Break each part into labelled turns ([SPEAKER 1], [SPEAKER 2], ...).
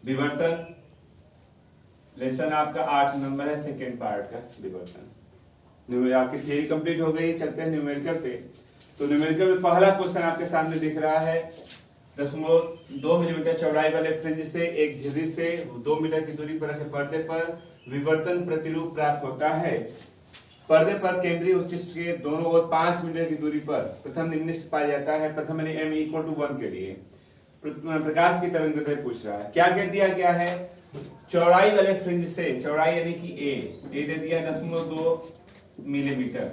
[SPEAKER 1] विवर्तन। लेसन आपका 8 नंबर है, सेकेंड पार्ट का विवर्तन। आपकी थियरी कंप्लीट हो गई। चलते हैं न्यूमेरिकल पे। तो न्यूमेरिकल में पहला क्वेश्चन आपके सामने दिख रहा है। 0.2 मिलीमीटर चौड़ाई वाले फ्रिंज से एक झिर्री से 2 मीटर की दूरी पर रखे पर्दे पर विवर्तन प्रतिरूप प्राप्त होता है। पर्दे पर केंद्रीय उच्चिष्ट के दोनों ओर 5 मीटर की दूरी पर प्रथम निम्निष्ठ पाया जाता है। प्रथम यानी m=1 के लिए प्रकाश की तरंगदैर्घ्य पूछ रहा है। क्या कह दिया गया है? चौड़ाई वाले फ्रिंज से, चौड़ाई यानी कि ए दे दिया 0.2 मिलीमीटर,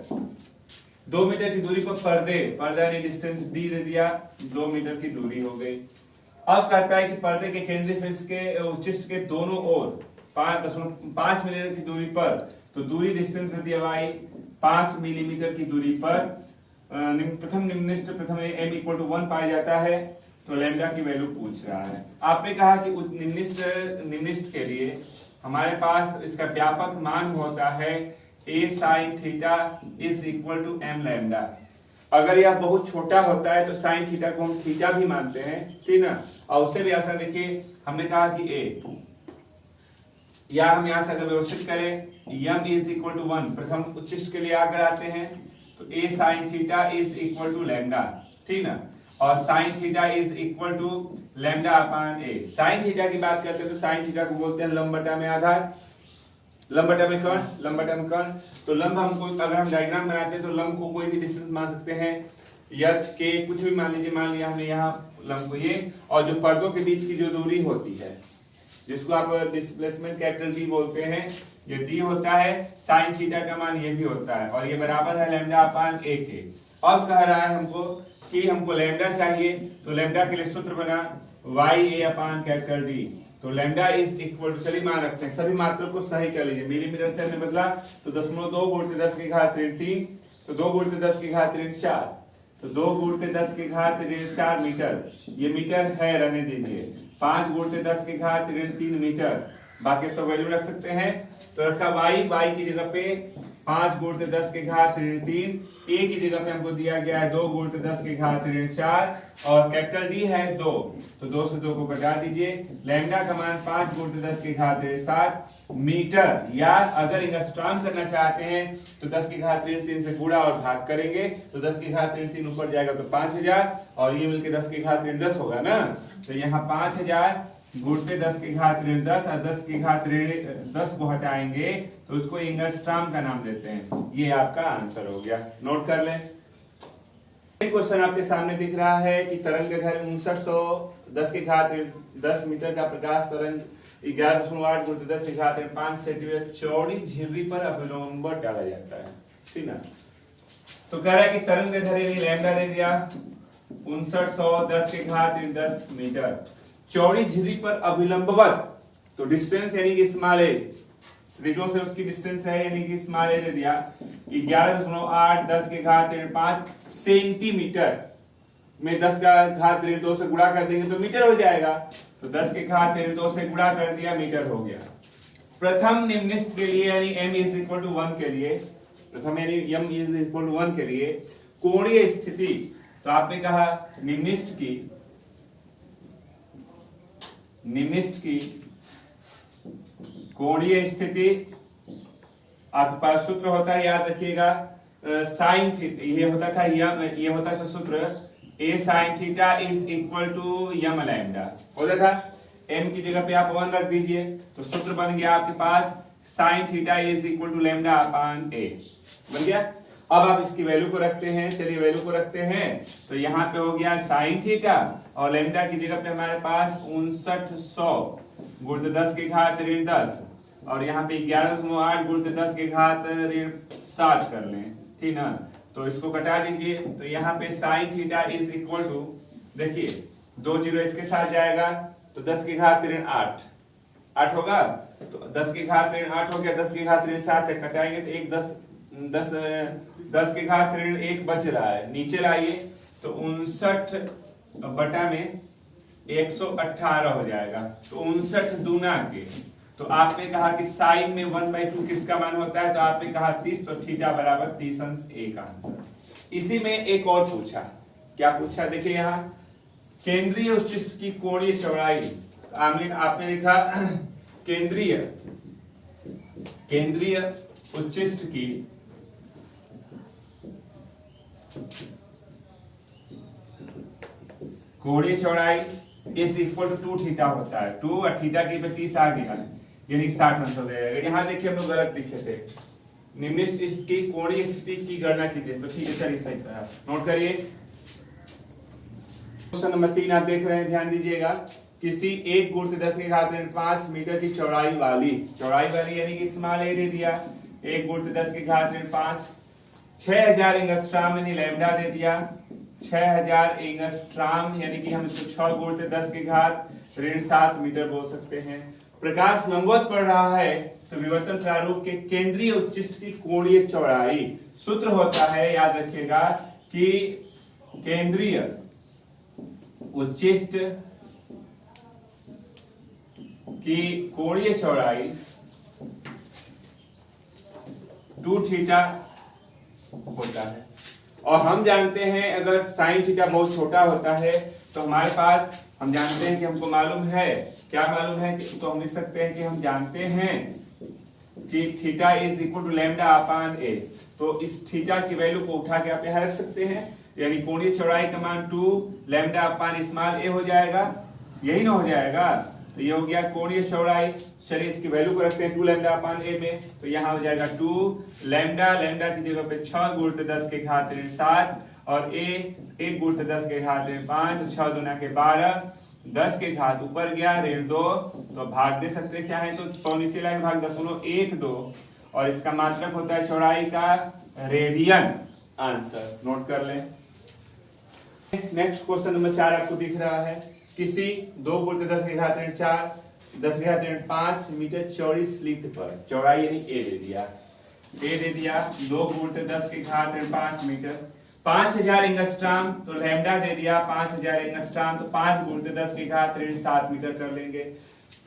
[SPEAKER 1] 2 मीटर की दूरी पर पर्दा यानी डिस्टेंस डी दे दिया, 2 मीटर की दूरी हो गई। अब कहता है कि पर्दे के केंद्रीय फ्रिंज के उच्चिष्ट के दोनों ओर 5 मिलीमीटर की दूरी पर, तो दूरी डिस्टेंस दे दिया भाई 5 मिलीमीटर की दूरी पर प्रथम निम्निष्ठ प्रथम m=1 पाया जाता है। तो लैम्डा की वैल्यू पूछ रहा है। आपने कहा कि निम्निष्ठ के लिए हमारे पास इसका व्यापक मान होता है a sin theta = m lambda. अगर यह बहुत छोटा होता है तो साइन थीटा को हम थीटा भी मानते हैं, ठीक ना। और उससे भी आसान देखिए, हमने कहा कि a, या हम यहां से अगर व्यवस्थित करें m=1, प्रथम उच्चिष्ट के लिए आकर आते हैं तो a sin थीटा = लैम्डा, ठीक ना। और sine theta = lambda upon a। Sine theta की बात करते हैं तो साइन थीटा को बोलते हैं लंब बटा में आधार, लंब बटा में कर्ण। तो लंब हमको अगर हम डायग्राम बनाते हैं तो लंब को कोई भी डिस्टेंस मान सकते हैं, h के कुछ भी मान लीजिए। मान लिया हमने यहाँ लंब को ये, और जो पर्दों के बीच की जो दूरी होती है जिसको आप डिस्प्लेसमेंट कैपिटल D बोलते हैं, ये d होता है। साइन थीटा का मान ये भी होता है और ये बराबर है लैम्डा अपान a के। अब कह रहा है हमको कि हमको लैम्डा चाहिए, तो लैम्डा के लिए सूत्र बना YA/D। तो लैम्डा चलिए मान रखते हैं, सभी मात्रा को सही कर लीजिए। मिलीमीटर से हमने बदला तो 0.2 × 10⁻³ 3, तो 2 × 10⁻³ 4, तो 2 × 10⁻³ मीटर। ये मीटर है, रहने दीजिए। 5 × 10⁻³ मीटर, बाकी सब वैल्यू रख सकते हैं। तो रखा y की जगह पे 5 × 10⁻³ a की जगह पे हमको दिया गया है 2 × 10⁻⁴ और कैपिटल D है 2, तो 2 से 2 को घटा दीजिए। लैम्डा का मान 5 × 10⁻⁷ मीटर, या अगर एंगस्ट्रॉम करना चाहते हैं तो 10⁻³ से गुणा और भाग करेंगे, तो 10⁻³ ऊपर जाएगा तो 5000 और ये मिलके 10⁻10 होगा ना। तो यहाँ 5000 × 10⁻10 और 10⁻10 को हटाएंगे तो उसको एंगस्ट्रॉम का नाम देते हैं। ये आपका आंसर हो गया, नोट कर लें। क्वेश्चन आपके सामने दिख रहा है कि तरंगदैर्घ्य 5910 मीटर का प्रकाश तरंग 11.8 × 10⁵5 सेंटीमीटर चौड़ी झिर्री पर अभिलंब डाला जाता है, ठीक ना। तो कह रहा है कि तरंगदैर्घ्य लैम्डा दे दिया 5910 मीटर, चौड़ी झिर्री पर अभिलंबवत, तो डिस्टेंस यानी कि स्मॉल a, त्रिज्यों से उसकी डिस्टेंस है यानी कि स्मॉल a दे दिया 11.8 10⁵5 सेंटीमीटर में 10⁻2 से गुणा कर देंगे तो मीटर हो जाएगा। तो 10⁻2 से गुणा कर दिया, मीटर हो गया। प्रथम निम्निष्ठ के लिए यानी m=1 के लिए, प्रथम यानी m=1 के लिए कोणीय स्थिति, तो आपने कहा निम्निष्ठ की कोणीय स्थिति, आपके पास सूत्र होता है, याद रखिएगा साइन थीटा, ये होता था सूत्र a sin theta = m lambda होता था। m की जगह पे आप 1 रख दीजिए, तो सूत्र बन गया आपके पास sin theta = lambda upon a, बन गया। अब आप इसकी वैल्यू को रखते हैं, चलिए वैल्यू को रखते हैं, तो यहाँ पे हो गया sin थीटा और लैम्डा की जगह पे हमारे पास 5900 × 10⁻10 और यहाँ पे 11.8 × 10⁻7 कर लें, ठीक ना। तो इसको घटा दीजिए, तो यहाँ पे sin थीटा = देखिए 2 0 इसके साथ जाएगा तो 10⁻8 8 होगा, तो 10⁻8 हो गया, 10⁻7 से कटाएंगे तो 10⁻1 बच रहा है, नीचे लाइए तो 59/118 हो जाएगा, तो 59 दूना के। तो आपने कहा कि साइन में 1/2 किसका मान होता है, तो आपने कहा 30, तो थीटा बराबर 30 अंश a का आंसर। इसी में एक और पूछा, क्या पूछा देखिए यहाँ, केंद्रीय उच्चिष्ट की कोणीय चौड़ाई आपने लिखा केंद्रीय उच्चिष्ट की कोणीय चौड़ाई इज इक्वल टू 2 थीटा होता है। 2 और थीटा के पे 30 आ गया, यानी 60 अंश हो जाएगा। यहाँ देखिए हम लोग गलत लिखे थे, निम्नलिखित इसकी कोणीय स्थिति की गणना कीजिए। तो ठीक है, चलिए सही करा, नोट करिए। क्वेश्चन नंबर 3 आप देख रहे हैं, ध्यान दीजिएगा। किसी एक गुरुत्व 10 के घात 5 मीटर की चौड़ाई वाली यानी कि स्मॉल ए दे दिया, एक गुरुत्व 10 के घात 5 6000 एंगस्ट्रॉम यानी लैम्डा दे दिया, 6000 एंगस्ट्रॉम यानी कि हम इसको 6 गुरुत्व 10 के घात 7 मीटर बोल सकते हैं। प्रकाश लंबवत पड़ रहा है, तो विवर्तन प्रारूप के केंद्रीय उच्चिष्ट की कोणीय चौड़ाई सूत्र होता है, याद रखिएगा, कि केंद्रीय उच्चिष्ट की कोणीय चौड़ाई 2 थीटा होता है। और हम जानते हैं अगर साइन थीटा बहुत छोटा होता है तो हमारे पास, हम जानते हैं कि हमको मालूम है, क्या मालूम है कि, तो हम लिख सकते हैं कि हम जानते हैं कि theta is equal to lambda upon A. तो इस थीटा की वैल्यू को उठा के आप यहाँ रख सकते हैं, यानी कोणीय चौड़ाई का मान 2 लैम्डा अपान स्मॉल ए हो जाएगा, यही ना हो जाएगा। तो ये हो गया कोणीय चौड़ाई। चलिए इसकी वैल्यू को रखते हैं 2 लैम्डा अपान ए में, तो यहाँ हो जाएगा 2 लैम्डा, लैम्डा की जगह पे 6 गुणित 10 के घात 7 और ए 1 गुणित 10 के घात 5, तो 6 दूना के 12, 10 के घात ऊपर गया 2, तो भाग दे सकते चाहे तो 100 नीचे लाएंगे, भाग 0.12 और इसका मात्रक होता है चौड़ाई का रेडियन। आंसर नोट कर लें। नेक्स्ट क्वेश्चन नंबर 4 आपको दिख रहा है, किसी 2 गुणित 10 के घात 4 10 के घात 5 मीटर चौड़ी स्लिट पर चौड़ाई यानी ए दे दिया 2 गुणित 10 के घात 5 मीटर, 5000 एंगस्ट्रॉम, तो लैम्डा दे दिया 5000 एंगस्ट्रॉम, तो 5 गुणित 10 के घात 7 मीटर कर लेंगे।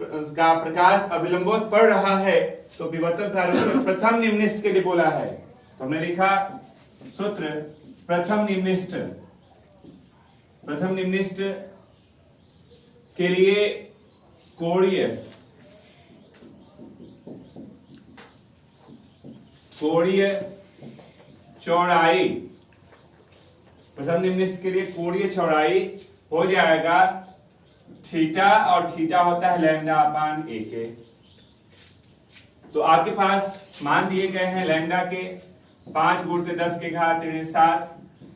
[SPEAKER 1] का प्रकाश अभिलंबवत पड़ रहा है, तो विवर्तन प्रारूप में प्रथम निम्नलिखित के लिए बोला है, तो हमने लिखा सूत्र प्रथम निम्नलिखित के लिए कोणीय चौड़ाई, प्रथम निम्नलिखित के लिए कोणीय चौड़ाई हो जाएगा थीटा, और थीटा होता है लैम्डा अपान ए के। तो आपके पास मान दिए गए हैं लैम्डा के 5 गुणित 10 के घात 7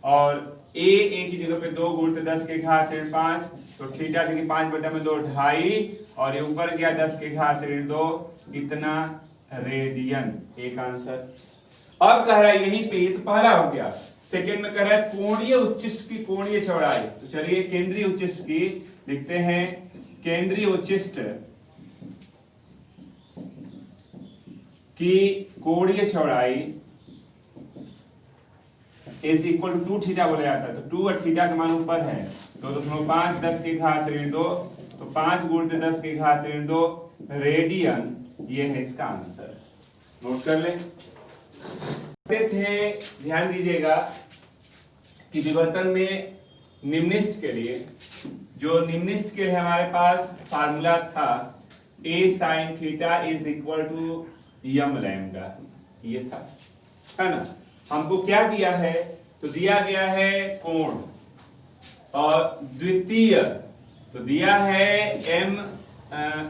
[SPEAKER 1] और ए की जगह पे 2 गुणित 10 के घात 5, तो थीटा देखिए 5/2 2.5 और ये ऊपर गया 10 के घात 2, इतना रेडियन, एक आंसर। अब कह रहा है यहीं पे, तो पहला हो गया। सेकंड में कह रहा है कोणीय उच्चिष्ट की कोणीय चौड़ाई, तो चलिए केंद्रीय उच्चिष्ट की लिखते हैं, केंद्रीय उच्चिष्ट की कोणीय चौड़ाई इज इक्वल टू 2 थीटा बोला जाता है, तो 2 और थीटा का मान ऊपर है, 2.5 10 के घात 2, तो 5 गुणित 10 के घात 2 रेडियन, ये है इसका आंसर। नोट कर ले थे, ध्यान दीजिएगा कि विवर्तन में निम्नलिखित के लिए, जो निम्नलिखित के लिए हमारे पास फार्मूला था a sin theta is equal to M lambda, ये था, है ना। हमको क्या दिया है, तो दिया गया है कोण, और द्वितीय तो दिया है m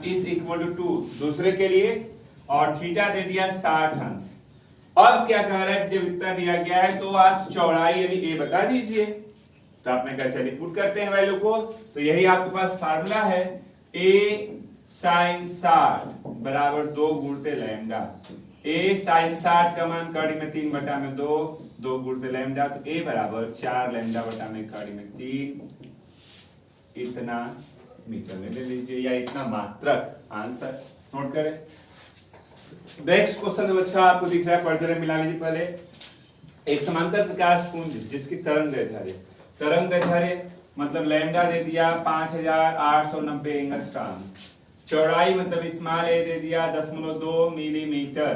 [SPEAKER 1] इज इक्वल टू 2 दूसरे के लिए, और थीटा दे दिया 60 अंश। अब क्या कह रहा है, जब इतना दिया गया है तो आप चौड़ाई यानी ए बता दीजिए, तो आपने कहा चलिए पुट करते हैं वैल्यू को, तो यही आपके पास फार्मूला है a sin 60 बराबर 2 गुणित लैम्डा। a sin 60 का मान कड़ी में 3/2, 2 गुणित लैम्डा, तो a बराबर 4 लैम्डा बटा में कड़ी में 3, इतना मीटर में ले लीजिए, या इतना मात्रक। आंसर नोट करें। नेक्स्ट क्वेश्चन नंबर 6 आपको दिख रहा है, पढ़ते रहे, मिला लीजिए पहले। एक समांतर प्रकाश पुंज जिसकी तरंग दैर्घ्य मतलब लैम्डा दे दिया 5890 एंगस्ट्रॉम, चौड़ाई मतलब स्मॉल ए दे दिया 0.2 मिलीमीटर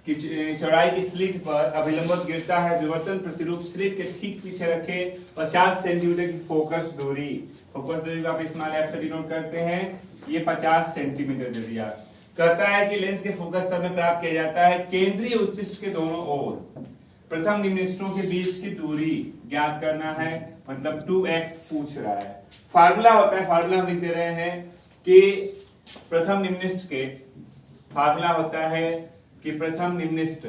[SPEAKER 1] की चौड़ाई की स्लिट पर अभिलंबवत गिरता है। विवर्तन प्रतिरूप स्लिट के ठीक पीछे रखे 50 सेंटीमीटर की फोकस दूरी फोकस दूरी को आप स्मॉल एफ से डिनोट करते हैं, ये 50 सेंटीमीटर दे दिया। कहता है कि लेंस के फोकस तब में प्राप्त किया जाता है केंद्रीय उच्चिष्ट के दोनों ओर प्रथम निम्निष्ठों के बीच की दूरी ज्ञात करना है, मतलब 2x पूछ रहा है। फार्मूला होता है, फार्मूला हम लिख दे रहे हैं कि प्रथम निम्निष्ठ के, फार्मूला होता है कि प्रथम निम्निष्ठ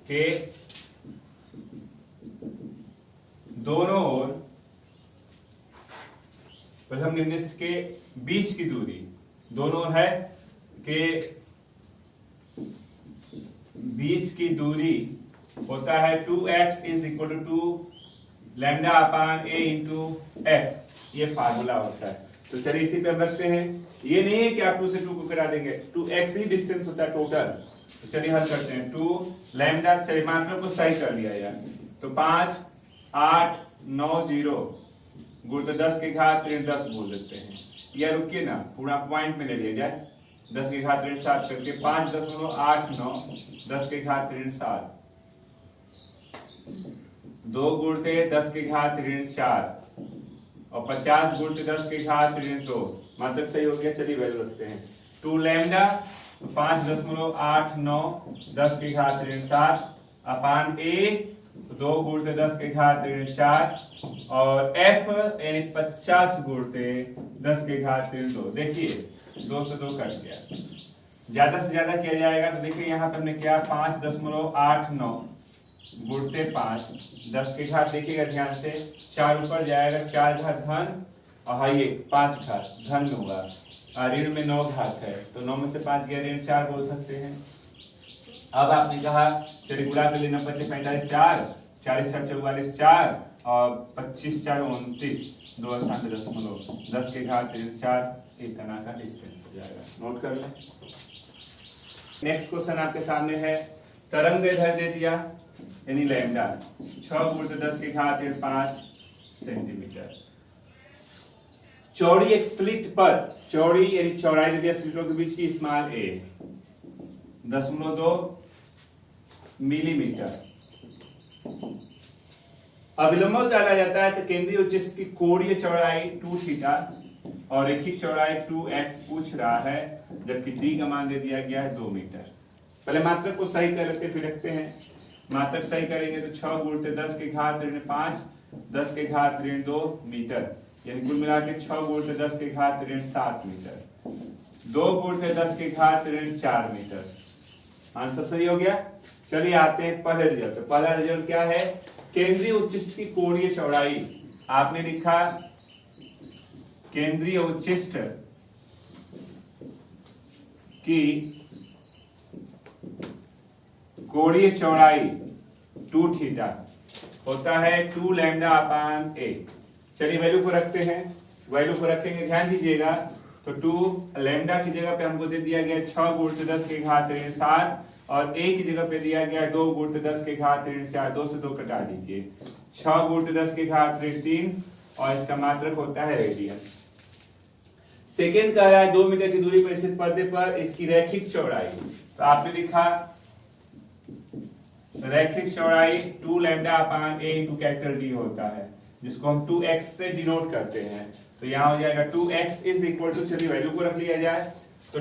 [SPEAKER 1] के दोनों ओर, प्रथम निम्निष्ठ के बीच की दूरी, दोनों है के बीच की दूरी होता है 2x is equal to lambda upon a into F, ये फार्मूला होता है। तो चलिए इसी पे हम रखते हैं। ये नहीं है कि आप 2 से 2 को करा देंगे, 2x ही डिस्टेंस होता है टोटल। तो चलिए हल करते हैं। 2 लैम्डा, चलिए मात्रा को सही कर लिया यार, तो 5 8 9 0 गुणित 10 के घात ऋण 10 बोल देते हैं, या रुकिए ना, पूरा पॉइंट में ले लिया जाए, 10 के घात ऋण 7 करके 5.89 10 के घात ऋण 7, 2 गुणते 10 के घात ऋण 4 और 50 गुणते 10 के घात ऋण 2, मात्रक सही हो गया। चलिए वैल्यू रखते हैं। 2 लैम्डा 5.89 10 के घात ऋण 7 अपान a 2 गुणते 10 के घात ऋण 4 और f यानी 50 गुणते 10 के घात ऋण 2। देखिए 2 से 2 कट गया, ज्यादा से ज्यादा किया जाएगा तो देखिए यहाँ पर हमने क्या 5.89 गुणते 5 10 के घात, देखिएगा ध्यान से, 4 ऊपर जाएगा, 4 घात धन और हाँ ये 5 घात धन में होगा, ऋण में 9 घात है, तो 9 में से 5 गया ऋण 4 बोल सकते हैं। अब आपने कहा चलिए गुणा कर लेना, 25 45 4 40 44 4 और 25 4 29 2 स्थान 10 के घात ऋण 4, एक कणा का डिस्टेंस हो जाएगा, नोट कर लें। नेक्स्ट क्वेश्चन आपके सामने है, तरंग दैर्घ्य दे दिया यानी लैम्डा 6 गुणित 10 के घात ऋण 5 सेंटीमीटर, चौड़ी एक स्लिट पर, चौड़ी यानी चौड़ाई दे दिया स्लिटों के बीच की स्मॉल a 0.2 मिलीमीटर। अविलंब डाला जाता है तो केंद्रीय उच्चिष्ट की कोणीय चौड़ाई 2 थीटा और रेखिक चौड़ाई 2x पूछ रहा है, जबकि d का मान दे दिया गया है 2 मीटर। पहले मात्रक को सही कर लेते फिर रखते हैं। मात्रक सही करेंगे तो 6 गुणित 10 के घात ऋण 5 10 के घात ऋण 2 मीटर, यानी कुल मिला के 6 गुणित 10 के घात ऋण 7 मीटर, 2 गुणित 10 के घात ऋण 4 मीटर। आंसर सही हो गया। चलिए आते हैं पहले रिजल्ट। पहला रिजल्ट क्या है, केंद्रीय उच्चिष्ट की कोणीय चौड़ाई, आपने लिखा केंद्रीय उच्चिष्ट की कोणीय चौड़ाई 2 थीटा होता है 2 लैम्डा अपान a। चलिए वैल्यू को रखते हैं, वैल्यू को रखेंगे, ध्यान दीजिएगा, तो 2 लैम्डा की जगह पे हमको दे दिया गया 6 गुणित 10 के घात ऋण 7 और a की जगह पे दिया गया 2 गुणित 10 के घात ऋण 4, 2 से 2 कटा दीजिए, 6 गुणित 10 के घात ऋण 3 और इसका मात्रक होता है रेडियन। सेकेंड कह रहा है 2 मीटर की दूरी पर स्थित पर्दे पर इसकी रैखिक चौड़ाई, तो आपने लिखा रैखिक चौड़ाई 2 lambda upon a into capital D होता है, जिसको हम 2x से डिनोट करते हैं, तो यहाँ हो जाएगा 2x इज इक्वल टू, चलिए वैल्यू को रख लिया जाए, तो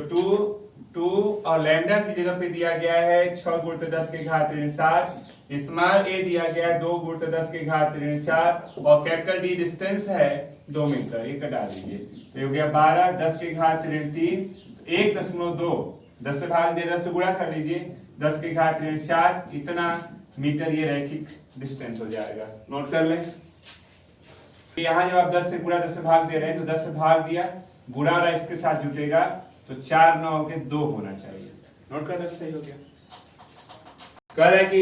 [SPEAKER 1] 2 और लैम्डा की जगह पे दिया गया है 6 गुणित 10 के घात ऋण 7, स्मॉल a दिया गया है 2 गुणित 10 के घात ऋण 4 और कैपिटल D डिस्टेंस है 2 मीटर, ये कटा दीजिए, तो हो गया 12 10 के घात ऋण 3 1.2 10 से भाग दिया 10 से गुणा कर लीजिए 10 के घात ऋण 4, इतना मीटर ये रैखिक डिस्टेंस हो जाएगा, नोट कर लें। यहाँ जब आप 10 से गुणा 10 से भाग दे रहे हैं तो 10 से भाग दिया, गुणा वाला इसके साथ जुटेगा तो 4 9 के 2 होना चाहिए, नोट कर लें, सही हो गया। कह रहा है कि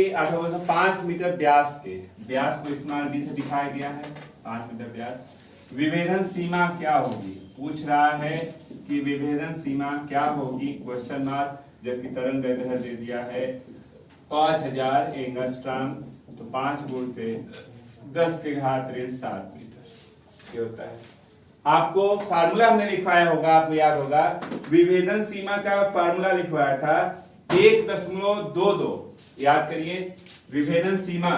[SPEAKER 1] 5 मीटर व्यास के, व्यास को स्मॉल d से दिखाया गया है, 5 मीटर व्यास, विभेदन सीमा क्या होगी, पूछ रहा है कि विभेदन सीमा क्या होगी, क्वेश्चन मार्क, जबकि तरंग दैर्घ्य दे दिया है 5000 एंगस्ट्रॉम, तो 5 गुणित 10 के घात ऋण 7 मीटर ये होता है। आपको फार्मूला हमने लिखवाया होगा, आपको याद होगा, विभेदन सीमा का फार्मूला लिखवाया था 1.22, याद करिए, विभेदन सीमा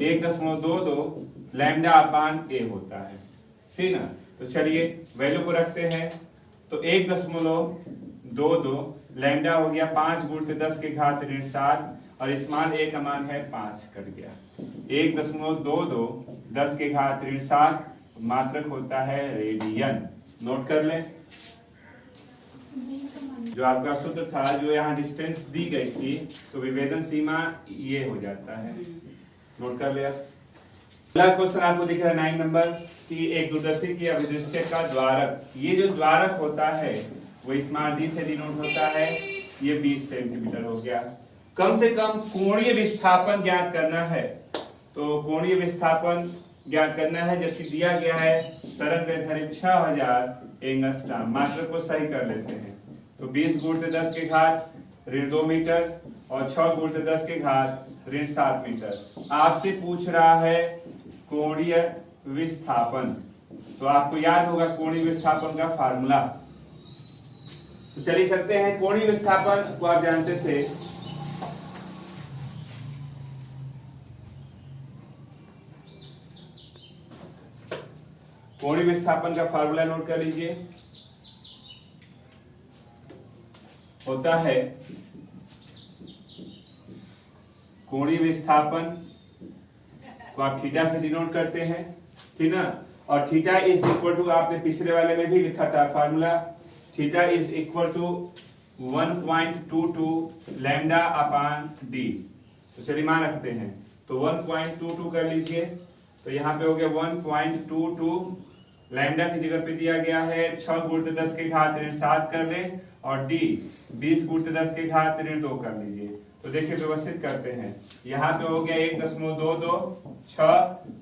[SPEAKER 1] 1.22 लैम्डा अपान ए होता है, ठीक ना। तो चलिए वैल्यू को रखते हैं। तो 1.22 लैम्डा हो गया 5 × 10⁻⁷ और इस मान ए का मान है 5 कट गया। 1.22 10⁻⁷ मात्रक होता है रेडियन। नोट कर लें। जो आपका सूत्र था, जो यहाँ डिस्टेंस दी गई थी, तो विभेदन सीमा ये हो जाता है। नोट कर लिया। अगला क्वेश्चन आपको दिख रहा है 9 नंबर की एक दूरदर्शी की अभिदृश्य का द्वारक। ये जो द्वारक होता है वो स्मॉल डी से डिनोट होता है। ये 20 सेंटीमीटर हो गया। कम से कम कोणीय विस्थापन ज्ञात करना है। तो कोणीय विस्थापन ज्ञात करना है, जबकि दिया गया है तरंग दैर्घ्य 6000 एंगस्ट्रॉम। मात्रक को सही कर लेते हैं। तो 20 × 10⁻⁻2 मीटर और 6 × 10⁻⁷ मीटर। आपसे पूछ रहा है कोणीय विस्थापन। तो आपको याद होगा कोणीय विस्थापन का फार्मूला। तो चलिए करते हैं। कोणीय विस्थापन को आप जानते थे, कोणीय विस्थापन का फार्मूला नोट कर लीजिए। होता है कोणीय विस्थापन को आप थीटा से डिनोट करते हैं, ठीक ना। और थीटा इज इक्वल टू, आपने पिछले वाले में भी लिखा था formula, theta is equal to 1.22 lambda upon D. तो चलिए मान रखते हैं। तो 1.22 कर लीजिए। तो यहाँ पे हो गया 1.22 लैम्डा की जगह पे दिया गया है 6 × 10⁻⁷ कर ले, और डी 20 × 10⁻⁻2 कर लीजिए। तो देखिए व्यवस्थित करते हैं। यहाँ पे हो गया 1.22 6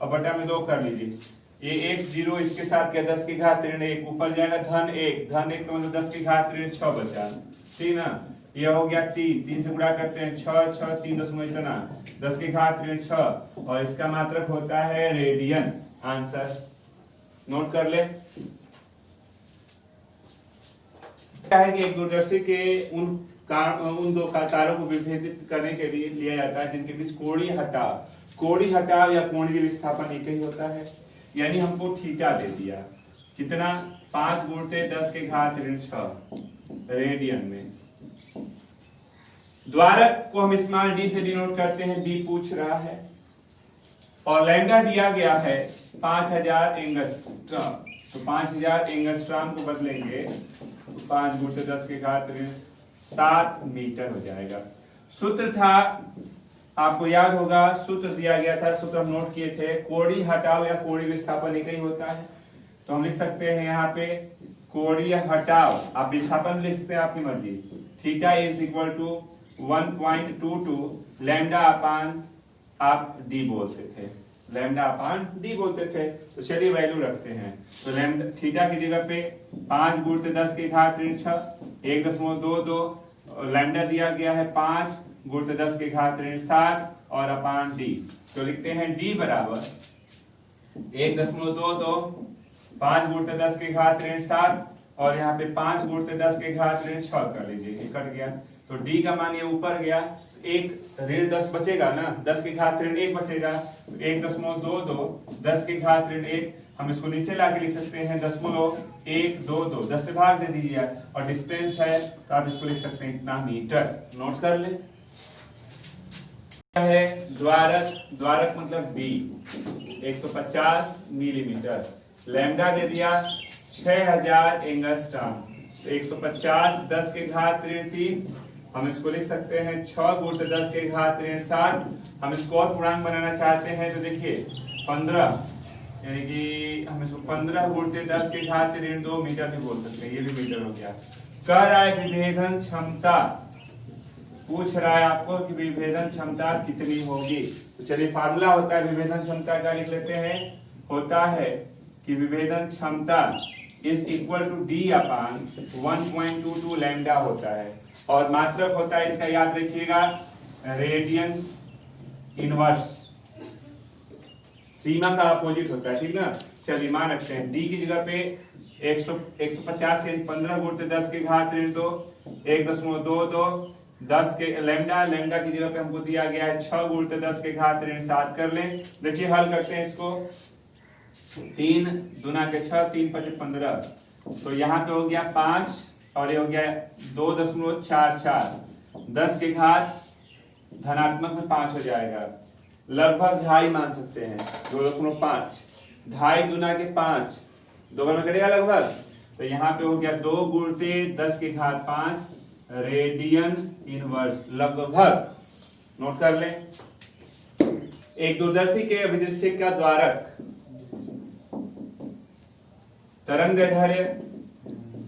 [SPEAKER 1] और बटा में 2 कर लीजिए। ये 1 0 इसके साथ क्या 10⁻⁻1 ऊपर जाएगा, धन 1 का मतलब 10⁻⁶ बचा, ठीक ना। ये हो गया 3 से गुणा करते हैं 6 6 3 दशमलव इतना 10⁻⁶ और इसका मात्रक होता है रेडियन। आंसर नोट कर ले। क्या है कि एक दूरदर्शी के उन दो तारों को विभेदित करने के लिए लिया जाता है जिनके बीच कोणीय हटाव या कोणीय विस्थापन एक ही होता है। यानी हमको थीटा दे दिया, कितना 5 × 10⁻⁶ रेडियन में। द्वारक को हम स्मॉल डी से डिनोट करते हैं, डी पूछ रहा है, और लैम्डा दिया गया है 5000 एंगस्ट्रॉम। तो 5000 एंगस्ट्रॉम को बदलेंगे तो 5 × 10⁻⁷ मीटर हो जाएगा। सूत्र था, आपको याद होगा सूत्र दिया गया था, सूत्र हम नोट किए थे, कोणीय हटाव या कोणीय विस्थापन एक ही होता है। तो हम लिख सकते हैं यहाँ पे कोणीय हटाव, आप विस्थापन लिख सकते हैं आपकी मर्जी, theta is equal to 1.22 lambda upon आप डी बोलते थे, लैम्डा अपान डी बोलते थे। तो चलिए वैल्यू रखते हैं। तो लैम्डा थीटा की जगह पे 5 × 10⁻⁶ 1.22 लैम्डा दिया गया है 5 × 10⁻⁷ और अपान डी। तो लिखते हैं डी बराबर 1.22 5 × 10⁻⁷ और यहाँ पे 5 × 10⁻⁶ कर लीजिए, कट गया। तो डी का मान ये ऊपर गया, एक ऋण 10 बचेगा ना, 10⁻⁻1 बचेगा। 1.22 10⁻⁻1 हम इसको नीचे लाके लिख सकते हैं 0.122, 10 से भाग दे दीजिए और डिस्टेंस है तो आप इसको लिख सकते हैं इतना मीटर। नोट कर ले। है द्वारक मतलब बी 150 मिलीमीटर, लैम्डा दे दिया 6000 एंगस्ट्रॉम। तो 150 10⁻⁻3 हम इसको लिख सकते हैं 6 × 10⁻⁷। हम इसको और पूर्णांक बनाना चाहते हैं तो देखिए 15, यानी कि हम इसको 15 × 10⁻⁻2 मीटर भी बोल सकते हैं, ये भी मीटर हो गया। कह रहा है विभेदन क्षमता, पूछ रहा है आपको कि विभेदन क्षमता कितनी होगी। तो चलिए फार्मूला होता है विभेदन क्षमता का, लिख लेते हैं। होता है कि विभेदन क्षमता is equal to D upon 1.22 lambda होता है, और मात्रक होता है इसका याद रखिएगा रेडियन इनवर्स, सीमा का अपोजिट होता है, ठीक ना। चलिए मान रखते हैं डी की जगह पे 150 से 15 × 10⁻⁻2 1.22 10 के लैम्डा की जगह पे हमको दिया गया है 6 गुणित 10 के घात ऋण 7 कर लें। देखिए हल करते हैं इसको, 3 दूना के 6, 3 5 15, तो यहाँ पे हो गया 5 और ये हो गया 2.44, 10 के घात धनात्मक में 5 हो जाएगा, लगभग 2.5 मान सकते हैं, 2.5, 2.5 दूना के 5, 2 में कटेगा लगभग, तो यहाँ पे हो गया 2 गुणते 10 के घात 5 रेडियन इनवर्स, लगभग। नोट कर लें, एक दूरदर्शी के अभिदृश्य का द्वारक तरंग दैर्ध्य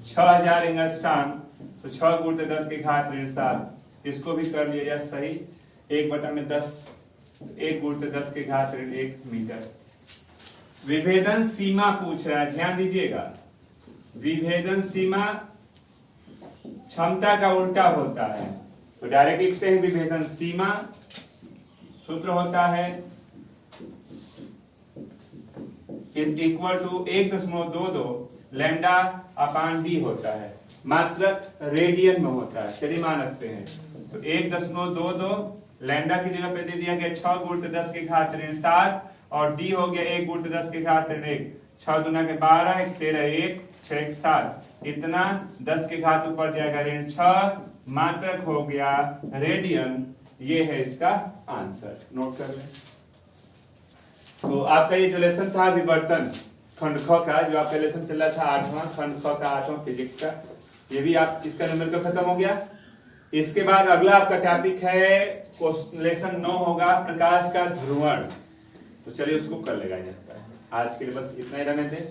[SPEAKER 1] 6000 एंगस्ट्रॉम, तो 6 गुणित 10 के घात ऋण 7, इसको भी कर लिया जाए सही, 1/10, 1 गुणित 10 के घात ऋण 1 मीटर। विभेदन सीमा पूछ रहा है, ध्यान दीजिएगा, विभेदन सीमा क्षमता का उल्टा होता है, तो डायरेक्ट लिखते हैं विभेदन सीमा, सूत्र होता है is equal to 1.22 lambda upon D होता है, मात्रक रेडियन में होता है, चलिए मान रखते हैं, तो 1.22 लैम्डा की जगह पे दे दिया गया 6 गुणित 10 के घात ऋण 7 और डी हो गया 1 गुणित 10 के घात ऋण 1, 6 दूना के 12, 1 13, 1 6 7, इतना 10 के घात ऊपर जाएगा ऋण 6, मात्रक हो गया रेडियन, ये है इसका आंसर। नोट कर लें। तो आपका ये जो लेसन था विवर्तन खंड ख का, जो आपका लेसन चल रहा था 8वां खंड ख का 8वां फिजिक्स का, ये भी आप इसका नंबर का खत्म हो गया। इसके बाद अगला आपका टॉपिक है लेसन 9 होगा प्रकाश का ध्रुवण, तो चलिए उसको कर लेगा जाता है। आज के लिए बस इतना ही रहने दें।